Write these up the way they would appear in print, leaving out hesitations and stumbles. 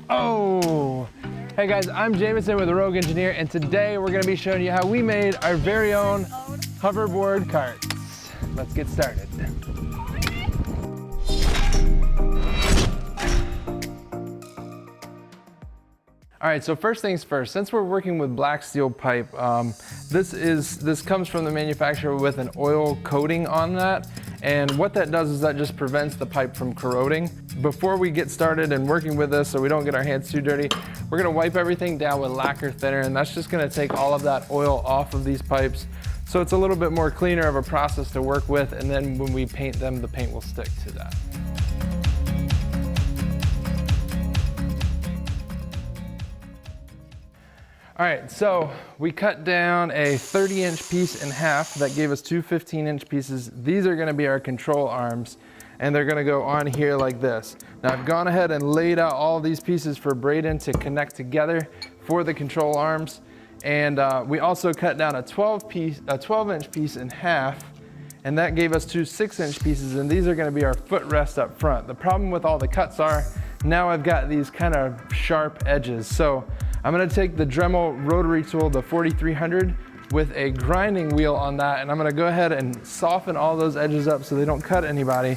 Oh! Hey guys, I'm Jameson with the Rogue Engineer, and today we're going to be showing you how we made our very own hoverboard carts. Let's get started. All right, so first things first, since we're working with black steel pipe, this comes from the manufacturer with an oil coating on that. And what that does is that just prevents the pipe from corroding. Before we get started and working with this so we don't get our hands too dirty, we're gonna wipe everything down with lacquer thinner, and that's just gonna take all of that oil off of these pipes. So it's a little bit more cleaner of a process to work with, and then when we paint them, the paint will stick to that. All right, so we cut down a 30-inch piece in half. That gave us two 15-inch pieces. These are gonna be our control arms, and they're gonna go on here like this. Now I've gone ahead and laid out all these pieces for Braden to connect together for the control arms. And we also cut down a 12-inch piece in half, and that gave us two 6-inch pieces, and these are gonna be our footrest up front. The problem with all the cuts are, now I've got these kind of sharp edges. So I'm gonna take the Dremel rotary tool, the 4300, with a grinding wheel on that, and I'm gonna go ahead and soften all those edges up so they don't cut anybody.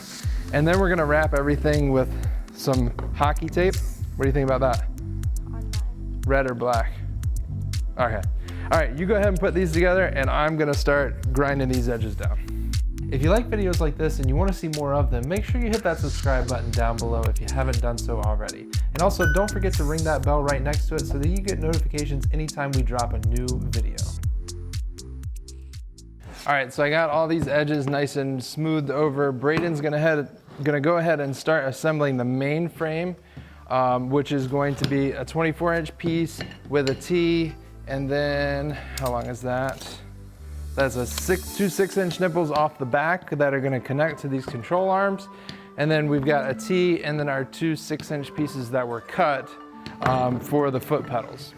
And then we're gonna wrap everything with some hockey tape. What do you think about that? Red or black? Okay. All right, you go ahead and put these together, and I'm gonna start grinding these edges down. If you like videos like this and you want to see more of them, make sure you hit that subscribe button down below if you haven't done so already. And also don't forget to ring that bell right next to it so that you get notifications anytime we drop a new video. All right, so I got all these edges nice and smoothed over. Braden's gonna go ahead and start assembling the main frame, which is going to be a 24-inch piece with a T, and then, how long is that? That's two 6-inch nipples off the back that are gonna connect to these control arms. And then we've got a T, and then our two 6-inch pieces that were cut for the foot pedals.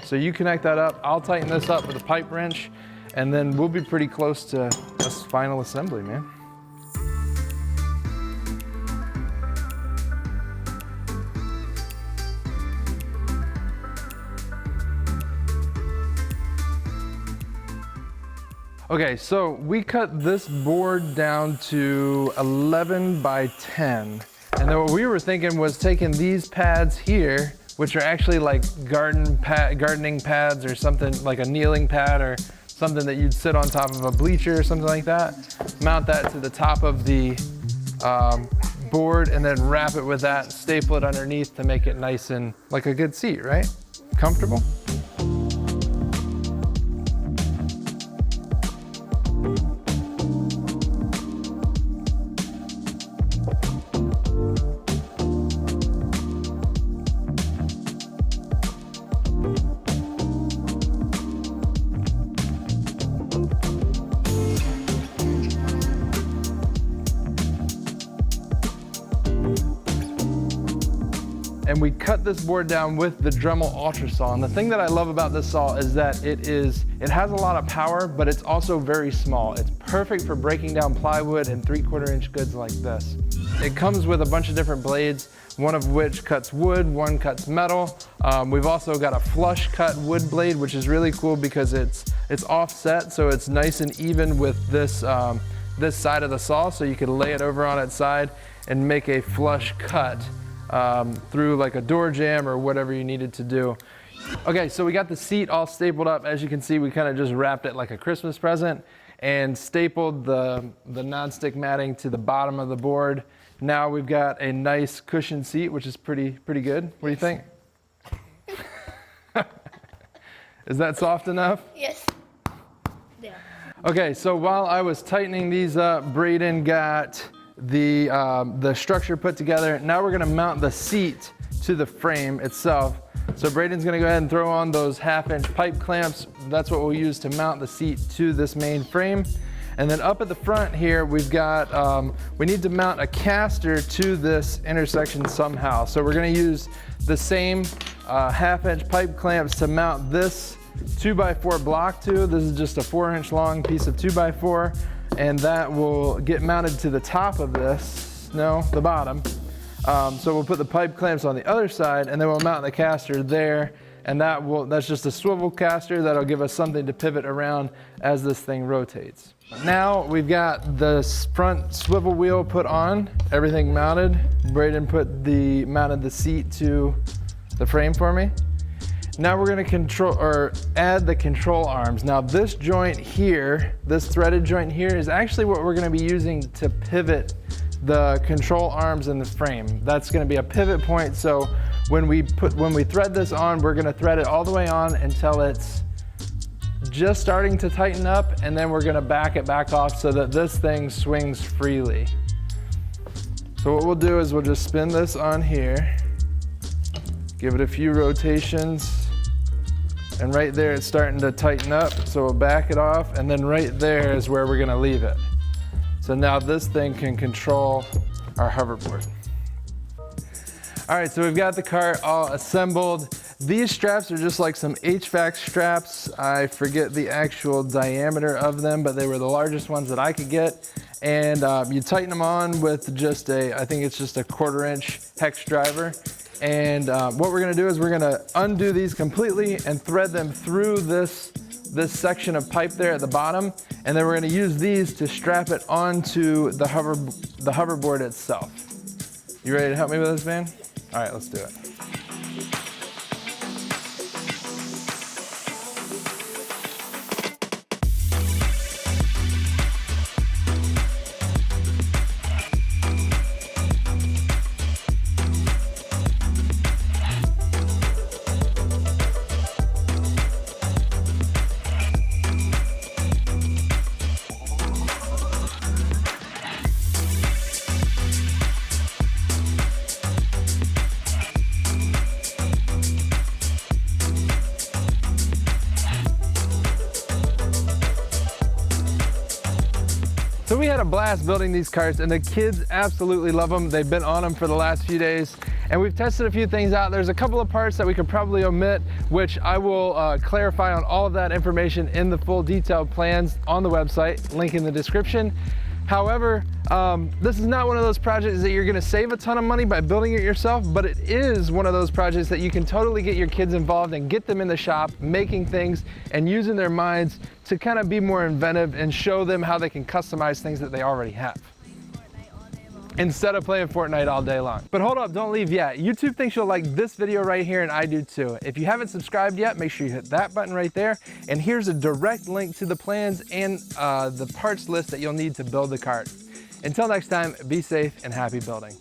So you connect that up, I'll tighten this up with a pipe wrench, and then we'll be pretty close to this final assembly, man. Okay, so we cut this board down to 11 by 10. And then what we were thinking was taking these pads here, which are actually like gardening pads or something, like a kneeling pad or something that you'd sit on top of a bleacher or something like that. Mount that to the top of the board and then wrap it with that, staple it underneath to make it nice and like a good seat, right? Comfortable? And we cut this board down with the Dremel Ultra Saw. And the thing that I love about this saw is that it has a lot of power, but it's also very small. It's perfect for breaking down plywood and 3/4-inch goods like this. It comes with a bunch of different blades, one of which cuts wood, one cuts metal. We've also got a flush cut wood blade, which is really cool because it's offset, so it's nice and even with this side of the saw, so you can lay it over on its side and make a flush cut through like a door jamb or whatever you needed to do. Okay, so we got the seat all stapled up. As you can see, we kind of just wrapped it like a Christmas present and stapled the nonstick matting to the bottom of the board. Now we've got a nice cushioned seat, which is pretty good. What do you think? Is that soft enough? Yes. Yeah. Okay, so while I was tightening these up, Braden got the structure put together. Now we're gonna mount the seat to the frame itself. So Braden's gonna go ahead and throw on those 1/2-inch pipe clamps. That's what we'll use to mount the seat to this main frame. And then up at the front here, we've got, we need to mount a caster to this intersection somehow. So we're gonna use the same 1/2-inch pipe clamps to mount this 2x4 block to. This is just a 4-inch long piece of 2x4, and that will get mounted to the top of this, no, the bottom. So we'll put the pipe clamps on the other side, and then we'll mount the caster there, and that's just a swivel caster that'll give us something to pivot around as this thing rotates. Now we've got the front swivel wheel put on, everything mounted. Braden mounted the seat to the frame for me. Now we're gonna add the control arms. Now this joint here, this threaded joint here, is actually what we're gonna be using to pivot the control arms in the frame. That's gonna be a pivot point, so when we thread this on, we're gonna thread it all the way on until it's just starting to tighten up, and then we're gonna back it back off so that this thing swings freely. So what we'll do is we'll just spin this on here, give it a few rotations, and right there it's starting to tighten up, so we'll back it off, and then right there is where we're gonna leave it. So now this thing can control our hoverboard. All right, so we've got the cart all assembled. These straps are just like some HVAC straps. I forget the actual diameter of them, but they were the largest ones that I could get. And you tighten them on with just I think it's just a 1/4-inch hex driver. And what we're gonna do is we're gonna undo these completely and thread them through this section of pipe there at the bottom. And then we're gonna use these to strap it onto the hoverboard itself. You ready to help me with this, Van? All right, let's do it. So we had a blast building these carts, and the kids absolutely love them. They've been on them for the last few days, and we've tested a few things out. There's a couple of parts that we could probably omit, which I will clarify on all of that information in the full detailed plans on the website, link in the description. However, this is not one of those projects that you're gonna save a ton of money by building it yourself, but it is one of those projects that you can totally get your kids involved and get them in the shop, making things and using their minds to kind of be more inventive and show them how they can customize things that they already have, instead of playing Fortnite all day long. But hold up, don't leave yet. YouTube thinks you'll like this video right here, and I do too. If you haven't subscribed yet, make sure you hit that button right there. And here's a direct link to the plans and the parts list that you'll need to build the cart. Until next time, be safe and happy building.